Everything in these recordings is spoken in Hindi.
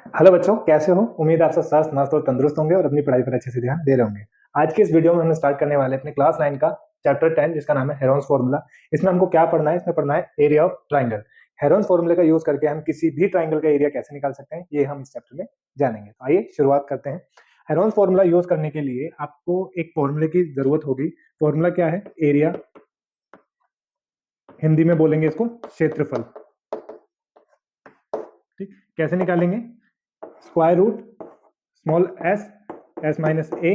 हेलो बच्चों, कैसे हो? उम्मीद है आप सब स्वस्थ मस्त और तंदुरुस्त होंगे और अपनी पढ़ाई पर अच्छे से ध्यान दे रहे होंगे। आज के इस वीडियो में हम स्टार्ट करने वाले हैं अपने क्लास 9 का चैप्टर 10 जिसका नाम है हेरोन्स फॉर्मूला। इसमें हमको क्या पढ़ना है? इसमें पढ़ना है एरिया ऑफ ट्राइंगल। हेरोन्स फॉर्मूले का यूज करके हम किसी भी ट्राइंगल का एरिया कैसे निकाल सकते हैं, ये हम इस चैप्टर में जानेंगे। तो आइए शुरुआत करते हैं। हेरोन्स फॉर्मूला यूज करने के लिए आपको एक फॉर्मूले की जरूरत होगी। फॉर्मूला क्या है? एरिया, हिंदी में बोलेंगे इसको क्षेत्रफल। ठीक, कैसे निकालेंगे? Square root small s, s minus ए,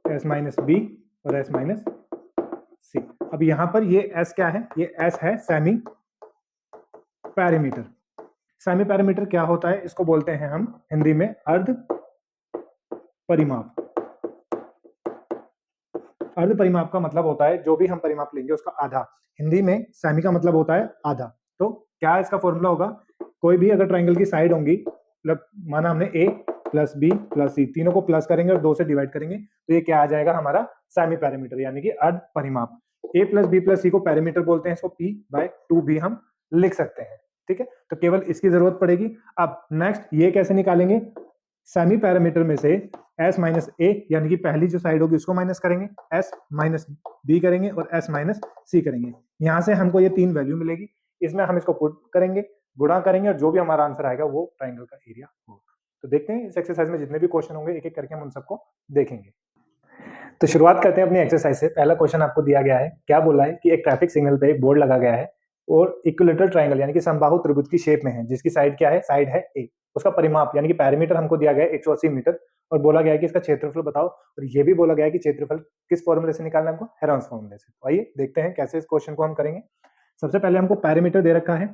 एस माइनस बी और एस माइनस सी। अब यहां पर ये एस क्या है? ये एस है सेमी पैरामीटर। सेमी पैरामीटर क्या होता है? इसको बोलते हैं हम हिंदी में अर्ध परिमाप। अर्ध परिमाप का मतलब होता है जो भी हम परिमाप लेंगे उसका आधा। हिंदी में सेमी का मतलब होता है आधा। तो क्या इसका फॉर्मूला होगा? कोई भी अगर ट्राइंगल की साइड होंगी, मतलब माना हमने ए प्लस बी प्लस सी तीनों को प्लस करेंगे और 2 से डिवाइड करेंगे, तो ये क्या आ जाएगा? हमारा सेमी पैरामीटर यानी कि अर्ध परिमाप। ए प्लस बी प्लस सी को पैरामीटर बोलते हैं, इसको पी बाय 2 भी हम लिख सकते हैं। ठीक है, तो केवल इसकी जरूरत पड़ेगी। अब नेक्स्ट ये कैसे निकालेंगे? सेमी पैरामीटर में से एस माइनस ए यानी कि पहली जो साइड होगी उसको माइनस करेंगे, एस माइनस बी करेंगे और एस माइनस सी करेंगे। यहां से हमको ये 3 वैल्यू मिलेगी। इसमें हम इसको पुट करेंगे, गुणा करेंगे और जो भी हमारा आंसर आएगा वो ट्राइंगल का एरिया होगा। तो देखते हैं इस एक्सरसाइज में जितने भी क्वेश्चन होंगे एक एक करके हम उन सबको देखेंगे। तो शुरुआत करते हैं अपनी एक्सरसाइज से। पहला क्वेश्चन आपको दिया गया है। क्या बोला है कि एक ट्रैफिक सिग्नल पे एक बोर्ड लगा गया है और इक्विलेटरल ट्राइंगल यानी कि समबाहु त्रिभुज की शेप में है, जिसकी साइड क्या है? साइड है ए। उसका परिमाप यानी कि पैरामीटर हमको दिया गया है 180 मीटर और बोला गया है कि इसका क्षेत्रफल बताओ। और ये भी बोला गया है कि क्षेत्रफल किस फॉर्मूले से निकालना है हमको? हेरोन्स फॉर्मूले से। तो आइए देखते हैं कैसे इस क्वेश्चन को हम करेंगे। सबसे पहले हमको पैरामीटर दे रखा है,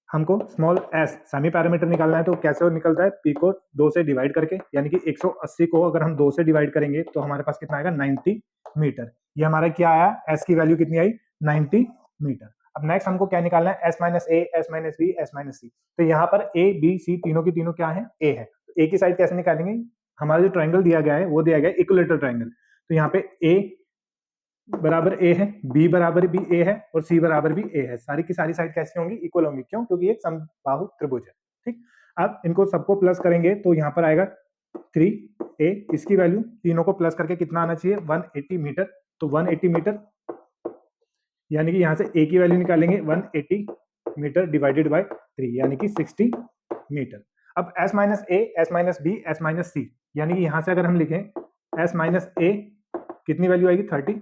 हमको स्मॉल एस सेमी पैरामीटर निकालना है। तो कैसे निकलता है? पी को 2 से डिवाइड करके, यानी कि 180 को अगर हम 2 से डिवाइड करेंगे तो हमारे पास कितना आएगा? 90 मीटर। ये हमारा क्या आया? एस की वैल्यू कितनी आई? 90 मीटर। अब नेक्स्ट हमको क्या निकालना है? एस माइनस ए, S minus b, s minus c. तो यहाँ पर ए बी सी तीनों की तीनों क्या है? ए है। तो ए की साइड कैसे निकालेंगे? हमारा जो ट्राइंगल दिया गया है वो दिया गया है इक्विलेटरल ट्राइंगल। तो यहाँ पे ए बराबर ए है, बी बराबर भी ए है और सी बराबर भी ए है। सारी की सारी साइड कैसी होंगी? इक्वल होंगी। क्यों? क्योंकि एक समबाहु त्रिभुज है। ठीक, अब इनको सबको प्लस करेंगे तो यहाँ पर आएगा 3a। इसकी वैल्यू तीनों को प्लस करके कितना आना चाहिए? 180 मीटर। तो 180 मीटर यानी कि यहाँ से a की वैल्यू निकालेंगे 180 मीटर डिवाइडेड बाय 3 यानी कि 60 मीटर। अब s माइनस ए, S minus b, s minus c, यानी कि यहाँ से अगर हम लिखें s माइनस ए कितनी वैल्यू आएगी? 30,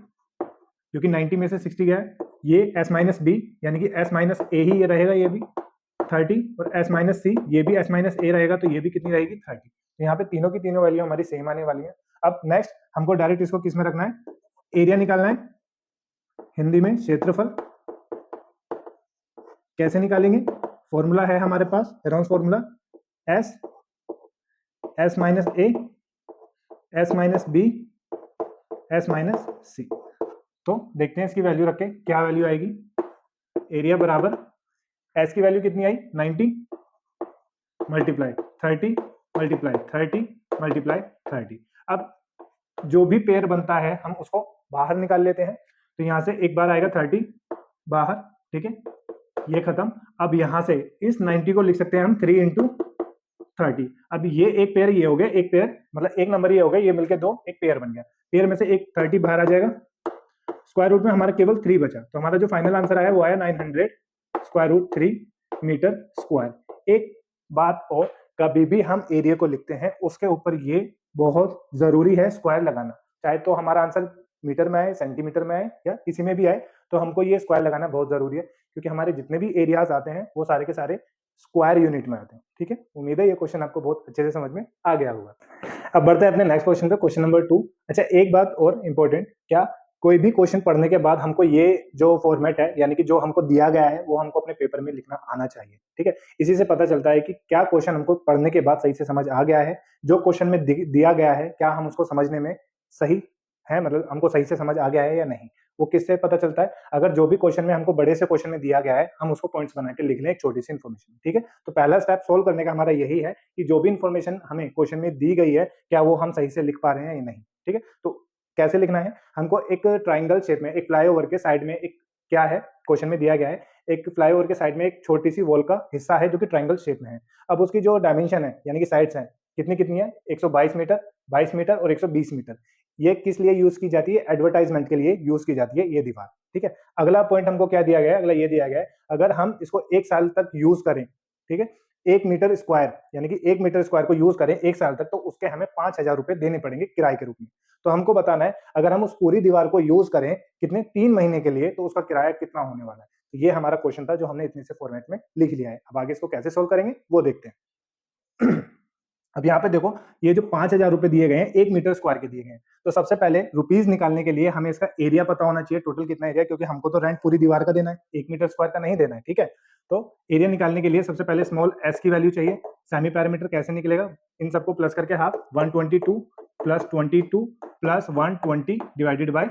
क्योंकि 90 में से 60 गया है। ये s माइनस बी यानी कि s माइनस ए ही ये रहेगा, ये भी 30 और s माइनस सी ये भी s माइनस ए रहेगा, तो ये भी कितनी रहेगी? 30। तो यहाँ पे तीनों की तीनों वैल्यू हमारी सेम आने वाली है। अब नेक्स्ट हमको डायरेक्ट इसको किस में रखना है? एरिया निकालना है, हिंदी में क्षेत्रफल। कैसे निकालेंगे? फॉर्मूला है हमारे पास Heron's formula, s, s minus ए, S minus b, s minus c. तो देखते हैं इसकी वैल्यू रख के क्या वैल्यू आएगी। एरिया बराबर एस की वैल्यू कितनी आई? 90 मल्टीप्लाई 30 मल्टीप्लाई 30 मल्टीप्लाई 30। अब जो भी पेयर बनता है हम उसको बाहर निकाल लेते हैं। तो यहां से एक बार आएगा 30 बाहर, ठीक है, ये खत्म। अब यहां से इस 90 को लिख सकते हैं हम 3 इंटू 30। अब ये एक पेयर, ये हो गया एक पेयर, मतलब एक नंबर ये हो गया, ये मिलके दो एक पेयर बन गया। पेयर में से एक 30 बाहर आ जाएगा। स्क्वायर रूट में हमारा केवल 3 बचा, तो हमारा जो फाइनल आंसर आया वो आया 900 स्क्वायर रूट 3 मीटर स्क्वायर। एक बात और, कभी भी हम एरिया को लिखते हैं उसके ऊपर ये बहुत जरूरी है स्क्वायर लगाना। चाहे तो हमारा आंसर मीटर में आए, सेंटीमीटर में आए या किसी में भी आए, तो हमको ये स्क्वायर लगाना बहुत जरूरी है, क्योंकि हमारे जितने भी एरियाज आते हैं वो सारे के सारे स्क्वायर यूनिट में आते हैं। ठीक है, उम्मीद है ये क्वेश्चन आपको बहुत अच्छे से समझ में आ गया होगा। अब बढ़ते हैं अपने नेक्स्ट क्वेश्चन पे, क्वेश्चन नंबर 2। अच्छा, एक बात और इंपॉर्टेंट, क्या कोई भी क्वेश्चन पढ़ने के बाद हमको ये जो फॉर्मेट है यानी कि जो हमको दिया गया है वो हमको अपने पेपर में लिखना आना चाहिए। ठीक है, इसी से पता चलता है कि क्या क्वेश्चन हमको पढ़ने के बाद सही से समझ आ गया है, जो क्वेश्चन में दिया गया है क्या हम उसको समझने में सही है, मतलब हमको सही से समझ आ गया है या नहीं। वो किससे पता चलता है? अगर जो भी क्वेश्चन में हमको बड़े से क्वेश्चन में दिया गया है हम उसको पॉइंट्स बना के लिख लें, एक छोटी सी इन्फॉर्मेशन। ठीक है, तो पहला स्टेप सोल्व करने का हमारा यही है कि जो भी इन्फॉर्मेशन हमें क्वेश्चन में दी गई है क्या वो हम सही से लिख पा रहे हैं या नहीं। ठीक है, तो कैसे लिखना है? हमको एक ट्राइंगल शेप में, एक फ्लाईओवर के साइड में एक क्या है क्वेश्चन में दिया गया है, एक फ्लाईओवर के साइड में एक छोटी सी वॉल का हिस्सा है जो कि ट्रायंगल शेप में है। अब उसकी जो डायमेंशन है यानी कि साइड्स हैं कितनी कितनी है, 122 मीटर, 22 मीटर और 120 मीटर। ये किस लिए यूज की जाती है, एडवर्टाइजमेंट के लिए यूज की जाती है ये दीवार। ठीक है, अगला पॉइंट हमको क्या दिया गया है, अगला ये दिया गया है अगर हम इसको 1 साल तक यूज करें, ठीक है, 1 मीटर स्क्वायर यानी कि 1 मीटर स्क्वायर को यूज करें 1 साल तक, तो उसके हमें 5,000 रुपए देने पड़ेंगे किराए के रूप में। तो हमको बताना है अगर हम उस पूरी दीवार को यूज करें कितने, 3 महीने के लिए, तो उसका किराया कितना होने वाला है। तो ये हमारा क्वेश्चन था जो हमने इतने से फॉर्मेट में लिख लिया है। अब आगे इसको कैसे सोल्व करेंगे वो देखते हैं। अब यहाँ पे देखो ये जो 5,000 रुपए दिए गए हैं 1 मीटर स्क्वायर के दिए गए हैं, तो सबसे पहले रुपीज निकालने के लिए हमें इसका एरिया पता होना चाहिए, टोटल कितना एरिया, क्योंकि हमको तो रेंट पूरी दीवार का देना है, 1 मीटर स्क्वायर का नहीं देना है। ठीक है, तो एरिया निकालने के लिए सबसे पहले स्मॉल एस की वैल्यू चाहिए। सेमी पैरामीटर कैसे निकलेगा, इन सबको प्लस करके half, 122 plus 22 plus 120 divided by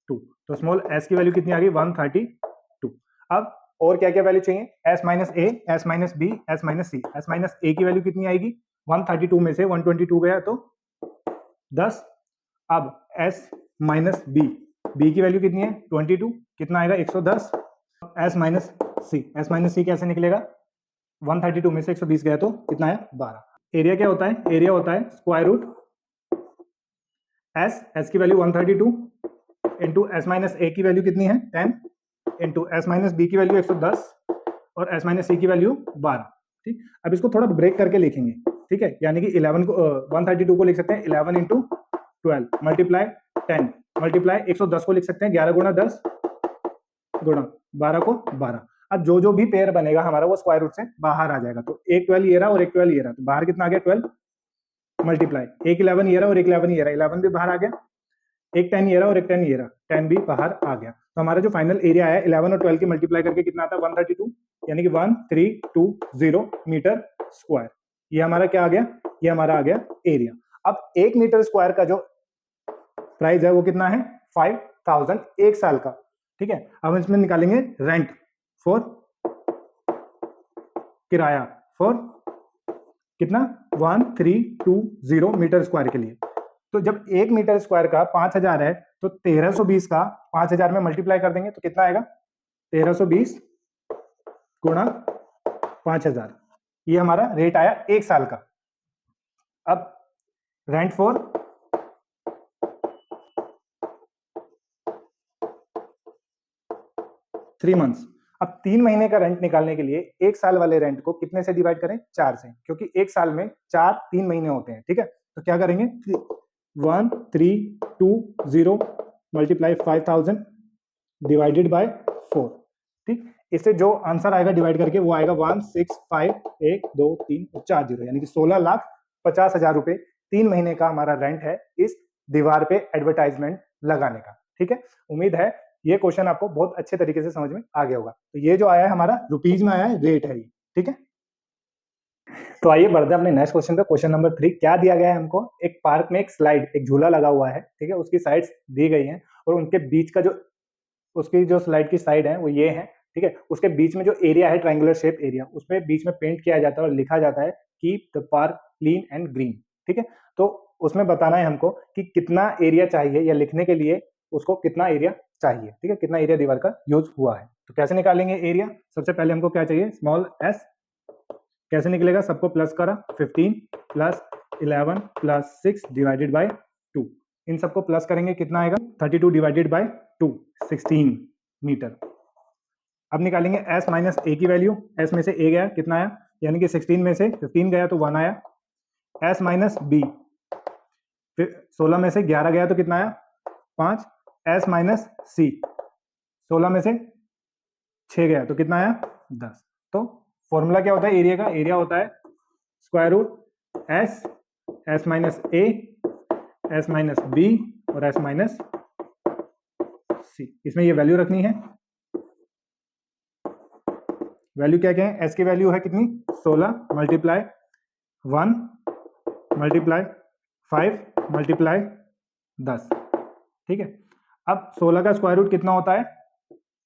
2, तो स्मॉल एस की वैल्यू कितनी आ गई, 132। अब और क्या क्या वैल्यू चाहिए, s minus A, S minus b, s minus c. S minus a की वैल्यू कितनी आएगी, 132 में से 122 गया तो 10। अब एस माइनस बी, बी की वैल्यू कितनी है 22, कितना आएगा 110। S minus c, s minus सी कैसे निकलेगा, 132 में से 120 गया तो कितना है 12। एरिया क्या होता है, एरिया होता है स्क्वायर रूट एस, एस की value 132 into S minus a की वैल्यू कितनी है 10 इंटू एस माइनस बी की वैल्यू 110 और एस माइनस सी की वैल्यू 12। ठीक, अब इसको थोड़ा ब्रेक करके लिखेंगे। ठीक है, यानी कि 11 को 132 को लिख सकते हैं 11 इंटू 12 मल्टीप्लाई 10 मल्टीप्लाई 110 को लिख सकते हैं 11 गुणा 10 गुणा 12 को 12। अब जो जो भी पेयर बनेगा हमारा वो स्क्वायर रूट से बाहर आ जाएगा, तो एक 12 ये रहा और एक 12 ये रहा, तो बाहर कितना आ गया 12 मल्टीप्लाई एक 11 ये रहा और एक 11 ये रहा, 11 भी बाहर आ गया, एक 10 ये रहा और एक 10 ये रहा, 10 भी बाहर आ गया। तो हमारा जो फाइनल एरिया है 11 और 12 की मल्टीप्लाई करके कितना आता है 132, यानी कि 1320 मीटर स्क्वायर। ये हमारा क्या आ गया, ये हमारा आ गया एरिया। अब 1 मीटर स्क्वायर का जो प्राइस है वो कितना है 5,000 एक साल का। ठीक है, अब इसमें निकालेंगे रेंट फॉर, किराया फॉर कितना 1320 मीटर स्क्वायर के लिए। तो जब 1 मीटर स्क्वायर का 5,000 है तो 1320 का 5,000 में मल्टीप्लाई कर देंगे तो कितना आएगा 1320 गुणा 5,000, ये हमारा रेट आया एक साल का। अब रेंट फॉर थ्री मंथ्स। अब 3 महीने का रेंट निकालने के लिए एक साल वाले रेंट को कितने से डिवाइड करें, 4 से, क्योंकि एक साल में 4 3 महीने होते हैं। ठीक है, तो क्या करेंगे 1320 मल्टीप्लाई 5,000 डिवाइडेड बाय 4। ठीक, इससे जो आंसर आएगा डिवाइड करके वो आएगा 165,123,4 यानी कि 16,50,000 रुपए 3 महीने का हमारा रेंट है इस दीवार पे एडवर्टाइजमेंट लगाने का। ठीक है, उम्मीद है ये क्वेश्चन आपको बहुत अच्छे तरीके से समझ में आ गया होगा। तो ये जो आया है हमारा रुपीज में आया है, रेट है ये। ठीक है, तो आइए बढ़ते हैं अपने नेक्स्ट क्वेश्चन पे। क्वेश्चन नंबर 3 क्या दिया गया है हमको, एक पार्क में एक स्लाइड, एक झूला लगा हुआ है। ठीक है, उसकी साइड्स दी गई हैं और उनके बीच का जो, उसकी जो स्लाइड की साइड है वो ये है। ठीक है, उसके बीच में जो एरिया है ट्रायंगुलर शेप एरिया, उसमें बीच में पेंट किया जाता है और लिखा जाता है keep the park clean and green. ठीक है, तो उसमें बताना है हमको कि कितना एरिया चाहिए, या लिखने के लिए उसको कितना एरिया चाहिए। ठीक है, कितना एरिया दीवार का यूज हुआ है। तो कैसे निकालेंगे एरिया, सबसे पहले हमको क्या चाहिए स्मॉल एस, कैसे निकलेगा, सबको प्लस करा 15 प्लस 11 प्लस 6 डिवाइडेड बाय 2, इन सबको प्लस करेंगे कितना आएगा 32 डिवाइडेड बाय 2 16 मीटर। अब निकालेंगे एस माइनस ए की वैल्यू, एस में से ए गया कितना आया, यानी कि 16 में से 15 गया तो 1 आया। एस माइनस बी, फिर 16 में से 11 गया तो कितना आया 5। एस माइनस सी, 16 में से 6 गया तो कितना आया 10। तो फॉर्मूला क्या होता है एरिया का, एरिया होता है square root s, s minus ए, एस माइनस बी और एस माइनस सी। इसमें ये वैल्यू रखनी है। वैल्यू क्या क्या है, एस की वैल्यू है कितनी 16 मल्टीप्लाई 1 मल्टीप्लाई 5 मल्टीप्लाई 10। ठीक है, अब 16 का स्क्वायर रूट कितना होता है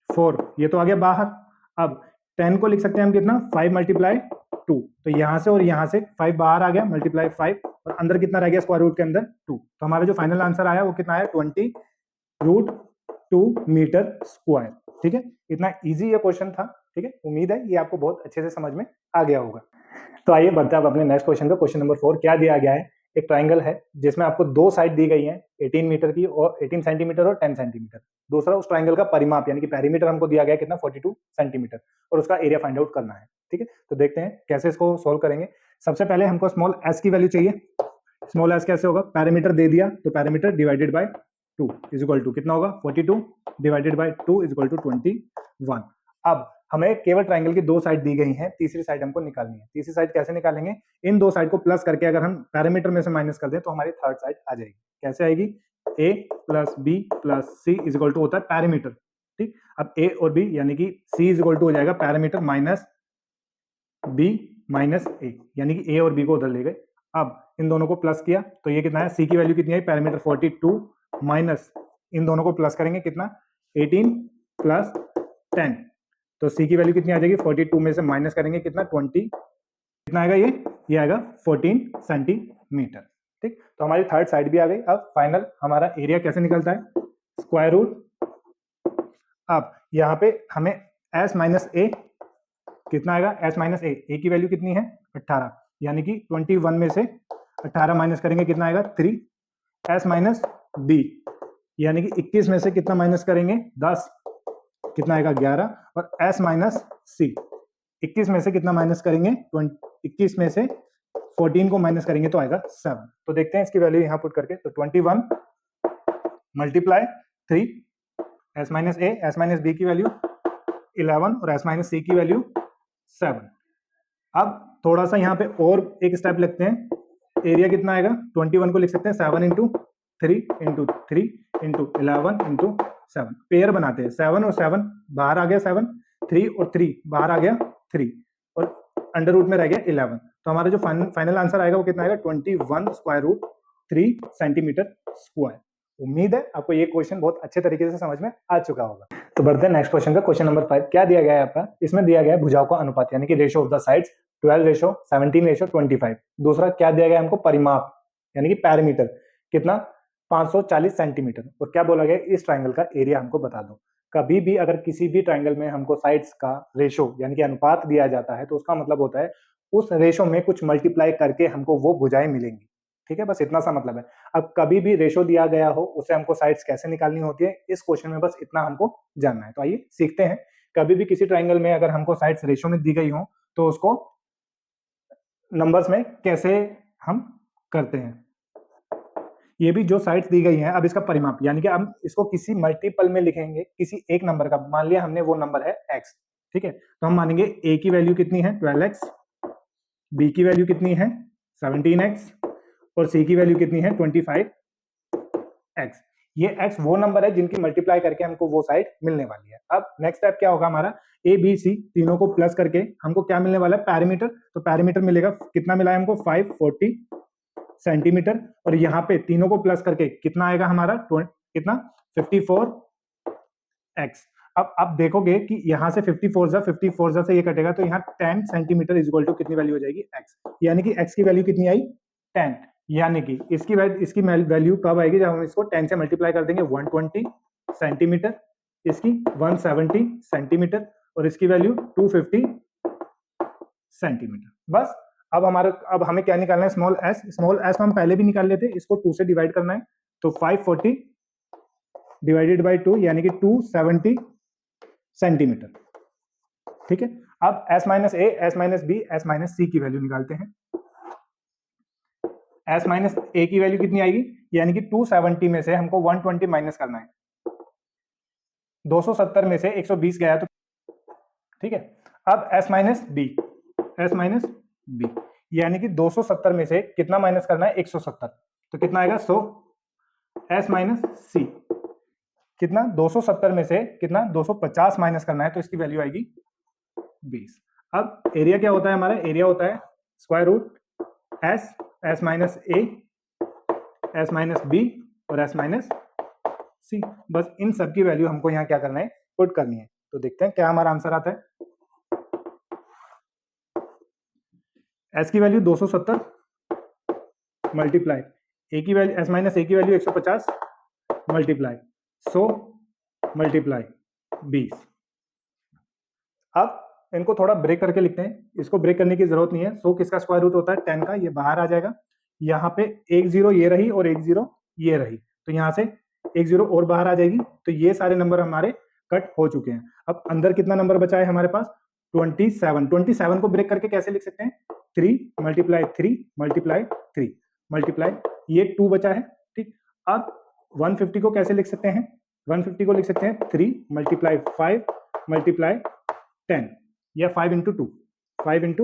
4, ये तो आ गया बाहर। अब 10 को लिख सकते हैं हम कितना 5 मल्टीप्लाई 2, तो यहां से और यहां से 5 बाहर आ गया मल्टीप्लाई 5 और अंदर कितना रह गया स्क्वायर रूट के अंदर 2। तो हमारा जो फाइनल आंसर आया वो कितना है 20 रूट 2 मीटर स्क्वायर। ठीक है, इतना इजी ये क्वेश्चन था। ठीक है, उम्मीद है ये आपको बहुत अच्छे से समझ में आ गया होगा। तो आइए बढ़ते हैं अब अपने नेक्स्ट क्वेश्चन पे। क्वेश्चन नंबर 4 क्या दिया गया है, एक ट्राइंगल है जिसमें आपको दो साइड दी गई है 18 मीटर की और 18 सेंटीमीटर और 10 सेंटीमीटर। दूसरा, उस ट्राइंगल का परिमाप यानी कि पेरीमीटर हमको दिया गया है कितना 42 सेंटीमीटर और उसका एरिया फाइंड आउट करना है। ठीक है, तो देखते हैं कैसे इसको सोल्व करेंगे। सबसे पहले हमको स्मॉल एस की वैल्यू चाहिए। स्मॉल एस कैसे होगा, पेरीमीटर दे दिया तो perimeter divided by 2 is equal to कितना होगा 42 divided by 2 is equal to 21। अब हमें केवल ट्राइंगल की दो साइड दी गई हैं, तीसरी साइड हमको निकालनी है। तीसरी साइड कैसे निकालेंगे, इन दो साइड को प्लस करके अगर हम पैरामीटर में से माइनस कर दें तो हमारी थर्ड साइड आ जाएगी। कैसे आएगी, a plus B plus C is equal to होता है पैरामीटर। ठीक, अब a और b यानी कि c इज इक्वल टू हो जाएगा parameter minus b minus a, यानी कि a और b को उधर ले गए। अब इन दोनों को प्लस किया तो ये कितना है, c की वैल्यू कितनी आई पैरामीटर 42 माइनस इन दोनों को प्लस करेंगे कितना 18 प्लस 10, तो c की वैल्यू कितनी आ जाएगी 42 में से माइनस करेंगे कितना 20, कितना आएगा ये आएगा 14 सेंटीमीटर। ठीक, तो हमारी थर्ड साइड भी आ गई। अब फाइनल हमारा एरिया कैसे निकलता है, स्क्वायर रूट। अब यहाँ पे हमें s माइनस ए कितना आएगा, s माइनस ए की वैल्यू कितनी है 18, यानी कि 21 में से 18 माइनस करेंगे कितना आएगा 3। s माइनस बी यानी कि 21 में से कितना माइनस करेंगे 10, कितना आएगा 11। और s माइनस सी 21 में से कितना माइनस करेंगे 21 में से 14 को माइनस करेंगे तो आएगा 7। तो देखते हैं इसकी वैल्यू यहाँ पुट करके, तो 21 मल्टीप्लाई 3 s माइनस ए s माइनस बी की वैल्यू 11 और s माइनस सी की वैल्यू 7। अब थोड़ा सा यहाँ पे और एक स्टेप लिखते हैं, एरिया कितना आएगा 21 को लिख सकते हैं 7 into 3 into 3 into 11 into 7, pair बनाते हैं 7 और 7 बाहर आ गया 7, 3 और 3 बाहर आ गया 3 और अंडर रूट में रह गया 11। तो हमारा जो फाइनल आंसर आएगा वो कितना आएगा 21 स्क्वायर रूट 3 सेंटीमीटर स्क्वायर। उम्मीद है आपको ये क्वेश्चन बहुत अच्छे तरीके से समझ में आ चुका होगा। तो बढ़ते हैं नेक्स्ट क्वेश्चन का। क्वेश्चन नंबर 5 क्या दिया गया है आपका, इसमें दिया गया है भुजाओं का अनुपात यानी कि ratio of the sides 12 ratio 17 ratio 25। दूसरा क्या दिया गया है हमको, परिमाप यानी कि पैरामीटर कितना 540 सेंटीमीटर। और क्या बोला गया, इस ट्राइंगल का एरिया हमको बता दो। कभी भी अगर किसी भी ट्राइंगल में हमको साइड्स का रेशो यानी कि अनुपात दिया जाता है तो उसका मतलब होता है उस रेशो में कुछ मल्टीप्लाई करके हमको वो भुजाएं मिलेंगी। ठीक है, बस इतना सा मतलब है। अब कभी भी रेशो दिया गया हो उससे हमको साइड्स कैसे निकालनी होती है, इस क्वेश्चन में बस इतना हमको जानना है। तो आइए सीखते हैं। कभी भी किसी ट्राइंगल में अगर हमको साइड्स रेशो में दी गई हो तो उसको नंबर्स में कैसे हम करते हैं। ये भी जो साइड्स दी गई हैं, अब इसका परिमाप यानी कि हम इसको किसी मल्टीपल में लिखेंगे, किसी एक नंबर का। मान लिया हमने वो नंबर है x, ठीक है, तो हम मानेंगे a की वैल्यू कितनी है 12x, b की वैल्यू कितनी है 17x और c की वैल्यू कितनी है 25x। ये x वो नंबर है जिनकी मल्टीप्लाई करके हमको वो साइड मिलने वाली है। अब नेक्स्ट स्टेप क्या होगा हमारा, a b c तीनों को प्लस करके हमको क्या मिलने वाला है पैरामीटर। तो पैरामीटर मिलेगा, कितना मिला है हमको 540 सेंटीमीटर और यहाँ पे तीनों को प्लस करके कितना आएगा हमारा कितना 54x। अब आप देखोगे कि यहाँ से 54 से ये कटेगा तो यहाँ 10 सेंटीमीटर इज इक्वल टू कितनी वैल्यू हो जाएगी x, यानी कि x की वैल्यू कितनी आई 10, यानी कि इसकी वैल्यू कब आएगी जब हम इसको 10 से मल्टीप्लाई कर देंगे 120 सेंटीमीटर, इसकी 170 सेंटीमीटर और इसकी वैल्यू 250 सेंटीमीटर। बस अब हमें क्या निकालना है, स्मॉल एस। स्मॉल एस हम पहले भी निकाल लेते, इसको 2 से डिवाइड करना है तो 540 डिवाइडेड बाय 2 यानी कि 270 सेंटीमीटर। ठीक है, अब s minus A S minus b s minus c की वैल्यू निकालते हैं। s माइनस ए की वैल्यू कितनी आएगी, यानी कि 270 में से हमको 120 माइनस करना है, 270 में से 120 गया तो ठीक है। अब s माइनस बी यानी कि 270 में से कितना माइनस करना है 170, तो कितना आएगा 100। s माइनस सी कितना 270 में से कितना 250 माइनस करना है तो इसकी वैल्यू आएगी 20। अब एरिया क्या होता है हमारा, एरिया होता है square root S minus A S minus B और एस माइनस सी। बस इन सब की वैल्यू हमको यहाँ क्या करना है, पुट करनी है। तो देखते हैं क्या हमारा आंसर आता है। एस की वैल्यू 270 मल्टीप्लाई ए की वैल्यू एस माइनस ए की वैल्यू 150 मल्टीप्लाई 100 मल्टीप्लाई 20। अब इनको थोड़ा ब्रेक करके लिखते हैं, इसको ब्रेक करने की जरूरत नहीं है। 100 किसका स्क्वायर रूट होता है? 10 का, ये बाहर आ जाएगा। यहाँ पे एक जीरो ये रही और एक जीरो ये रही, तो यहाँ से एक जीरो और बाहर आ जाएगी, तो ये सारे नंबर हमारे कट हो चुके हैं। अब अंदर कितना नंबर बचा है हमारे पास? 27। 27 को ब्रेक करके कैसे लिख सकते हैं? 3 मल्टीप्लाई 3 मल्टीप्लाई 3 मल्टीप्लाई, ये 2 बचा है, ठीक। अब 150 को कैसे लिख सकते हैं? 150 को लिख सकते हैं 3 मल्टीप्लाई 5 मल्टीप्लाई 10, या 5 इंटू 2, 5 इंटू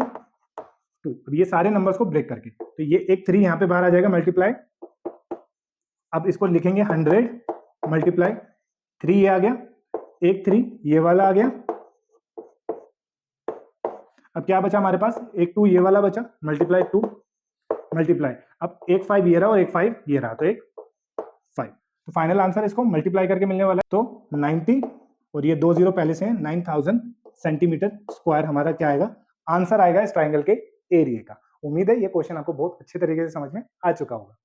2। अब ये सारे नंबर्स को ब्रेक करके, तो ये एक 3 यहाँ पे बाहर आ जाएगा मल्टीप्लाई। अब इसको लिखेंगे 100 मल्टीप्लाई 3, ये आ गया, एक 3 ये वाला आ गया। अब क्या बचा हमारे पास? एक 2 ये वाला बचा, मल्टीप्लाई 2 मल्टीप्लाई, अब एक 5 ये रहा और एक 5 ये रहा, तो एक 5। तो फाइनल आंसर इसको मल्टीप्लाई करके मिलने वाला है, तो 90 और ये 2 जीरो पहले से हैं, 9000 सेंटीमीटर स्क्वायर हमारा क्या आएगा? आंसर आएगा इस ट्राइंगल के एरिया का। उम्मीद है ये क्वेश्चन आपको बहुत अच्छे तरीके से समझ में आ चुका होगा।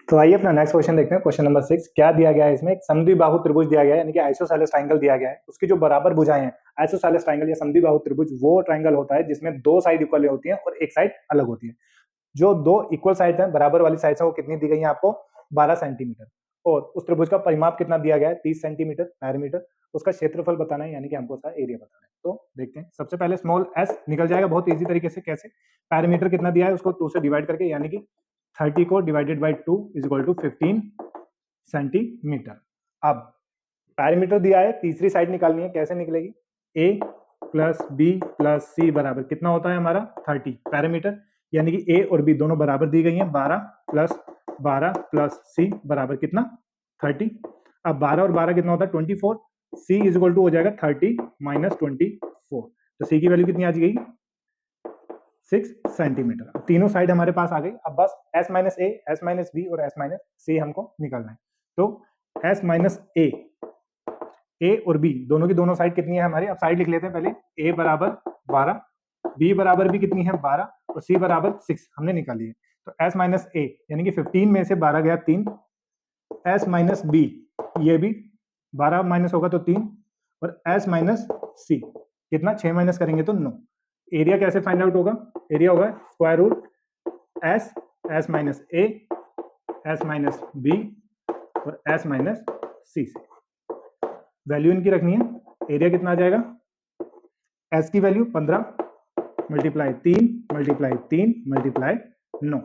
तो आइए अपना नेक्स्ट क्वेश्चन देखते हैं। क्वेश्चन नंबर 6 क्या दिया गया है? इसमें एक समद्विबाहु त्रिभुज दिया गया है, यानी कि आइसोसेलेस ट्राइंगल दिया गया है। उसकी जो बराबर भुजाएं हैं, आइसोसेलेस ट्राइंगल या समद्विबाहु त्रिभुज वो ट्राइंगल होता है जिसमें दो साइड इक्वल होती है और एक साइड अलग होती है। जो दो इक्वल साइड है, बराबर वाली साइड है, वो कितनी दी गई है आपको? 12 सेंटीमीटर। और उस त्रिभुज का परिमाप कितना दिया गया है? 30 सेंटीमीटर पैरामीटर। उसका क्षेत्रफल बताना है, यानी कि हमको उसका एरिया बताना है। तो देखते हैं, सबसे पहले स्मॉल एस निकल जाएगा बहुत इजी तरीके से। कैसे? पैरामीटर कितना दिया है उसको 2 से डिवाइड करके, यानी कि 30 को divided by 2 is equal to 15 centimetre. अब पैरामीटर दिया है, तीसरी साइड निकालनी है, कैसे निकलेगी? A plus B plus C बराबर कितना होता है हमारा? 30 पैरामीटर, यानी कि ए और बी दोनों बराबर दी गई हैं, 12 प्लस सी बराबर कितना? 30। अब 12 और 12 कितना होता है? 24। सी इज इक्वल टू हो जाएगा 30 माइनस 24, तो सी की वैल्यू कितनी आ गई? 6 सेंटीमीटर। तीनों साइड हमारे पास आ गई। अब बस s माइनस ए, एस माइनस बी और एस माइनस सी हमको निकालना है। तो s माइनस ए और बी दोनों की दोनों साइड कितनी है हमारी? अब साइड लिख लेते हैं पहले। a बराबर 12, b बराबर भी कितनी है? 12, और c बराबर 6 हमने निकाली है। तो s माइनस ए यानी कि 15 में से 12 गया 3, s माइनस बी ये भी 12 माइनस होगा तो 3, और s माइनस सी कितना? 6 माइनस करेंगे तो 9। एरिया कैसे फाइंड आउट होगा? एरिया होगा स्क्वायर रूट एस माइनस ए, एस माइनस बी और एस माइनस सी से वैल्यू इनकी रखनी है। एरिया कितना आ जाएगा? एस की वैल्यू 15 मल्टीप्लाई 3 मल्टीप्लाई 3 मल्टीप्लाई 9,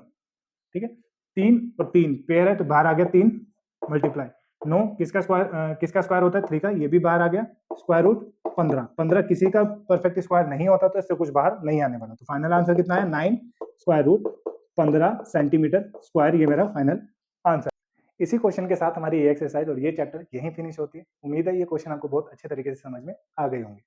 ठीक है। 3 और 3 पेयर है, तो बाहर आ गया 3 मल्टीप्लाई 9, किसका स्क्वायर होता है? 3 का, ये भी बाहर आ गया। स्क्वायर रूट 15, 15 किसी का परफेक्ट स्क्वायर नहीं होता, तो इससे कुछ बाहर नहीं आने वाला। तो फाइनल आंसर कितना है? 9 स्क्वायर रूट 15 सेंटीमीटर स्क्वायर, ये मेरा फाइनल आंसर। इसी क्वेश्चन के साथ हमारी ये एक्सरसाइज और ये चैप्टर यहीं फिनिश होती है। उम्मीद है ये क्वेश्चन आपको बहुत अच्छे तरीके से समझ में आ गए होंगे।